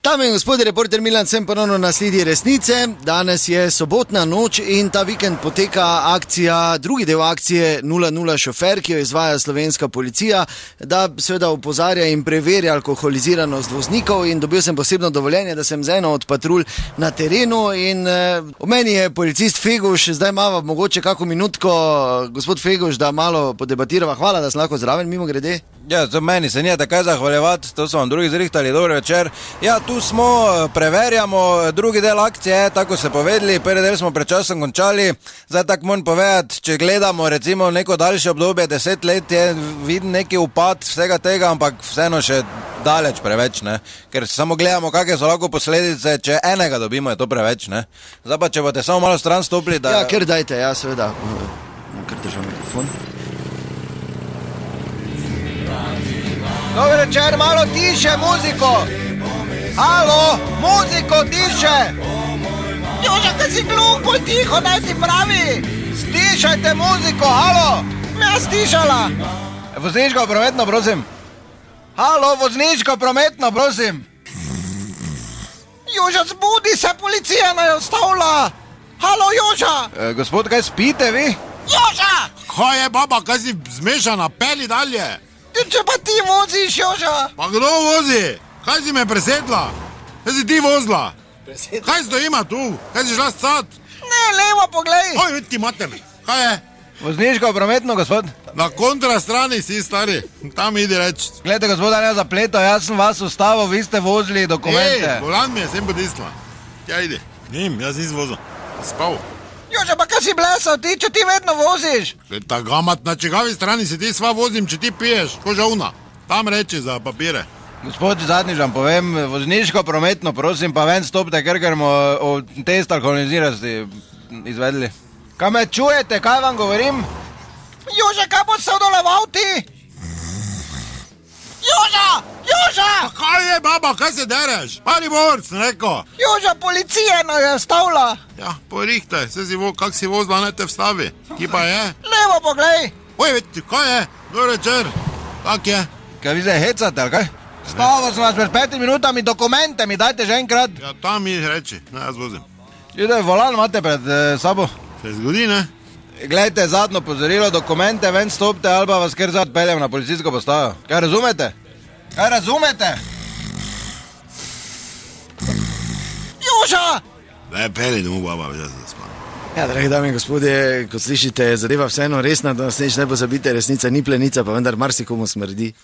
Dame in gospodje, reporter Milan sem ponovno na sledi resnice. Danes je sobotna noč in ta vikend poteka akcija, drugi del akcije 00 šofer, ki jo izvaja slovenska policija, da seveda opozarja in preverja alkoholiziranost voznikov, in dobil sem posebno dovoljenje, da sem z eno od patrulj na terenu in v meni je policist Feguš. Zdaj imamo mogoče kako minutko, gospod Feguš, da malo podebatirava. Hvala, da sem lahko zraven, mimo grede. Ja, to meni se nije takaj zahvaljevati, to so vam drugi zrihtali, dobro večer. Ja, tu smo, preverjamo drugi del akcije, tako se povedali, prvi del smo pred časom končali. Zdaj tako moram povedati, če gledamo recimo neko daljše obdobje, 10 let, je viden neki upad vsega tega, ampak vseeno še daleč preveč, ne. Ker samo gledamo, kakve so lahko posledice, če enega dobimo, je to preveč, ne. Zdaj pa, če boste samo malo stran stopili, da... Ja, ker dajte, ja, seveda. Ker držam mikrofon. Dober večer, malo tiše muziko! Halo, muziko, tiše! Joža, kaj si gluh, bolj tiho, daj si pravi! Stišajte muziko, halo! Me je stišala! Vozniško prometno, prosim! Halo, vozniško prometno, prosim! Joža, zbudi se, policija naj ostavlja! Halo, Joža! Gospod, kaj spite vi? Joža! Kaj je, baba, kaj si zmešana, peli dalje! Če pa ti voziš, Joža! Pa kdo vozi? Kaj si me presedla? Kaj si ti vozila? Kaj stojima tu? Kaj si šla scat? Ne, levo poglej! Oj, ti mater, kaj je? Vozniško prometno, gospod? Na kontra strani si, stari, tam idi reč. Glejte, gospod, da ne zapleto, jaz sem vas ustavil, vi ste vozili dokumente. Volan mi je sem podisla. Tja ide. Nim, jaz nisem vozil. Spal. Joža, pa kaj si blesal ti, če ti vedno voziš? Ta gamat, na čigavi strani si ti sva vozim, če ti piješ, ko žavna. Tam reči za papire. Gospod, zadnjič vam povem, vozniško prometno, prosim, pa ven stopite, ker bomo test alkoholiziranosti izvedli. Kaj me čujete, kaj vam govorim? Joža, kaj boš se odoleval ti? Joža! Joža! Kaj je, baba, kaj se dereš? Mali borc, neko. Joža, policija naj je stavila. Ja, porihtaj, kak si vozila, naj te vstavi. Ki pa je? Levo poglej. Oj, kaj je? Dober večer. Kak je? Kaj vi zdaj hecate, ali kaj? Stavil sem vas pred 5 minutami, dokumente mi dajte že enkrat. Ja, tam mi reči, ne, jaz vozim. Ljudje, volan imate pred sabo. Se zgodi, ne? Glejte, zadnjo pozorilo, dokumente ven stopite, ali pa vas kar zad peljem na policijsko postajo. Kaj razumete? Kaj razumete? Joža! Ne, peli domov, baba, jaz da spam. Ja, dragi dame in gospodje, kot slišite, zadeva vseeno resna, da nas neč ne pozabite, resnica ni plenica, pa vendar marsikomu smrdi.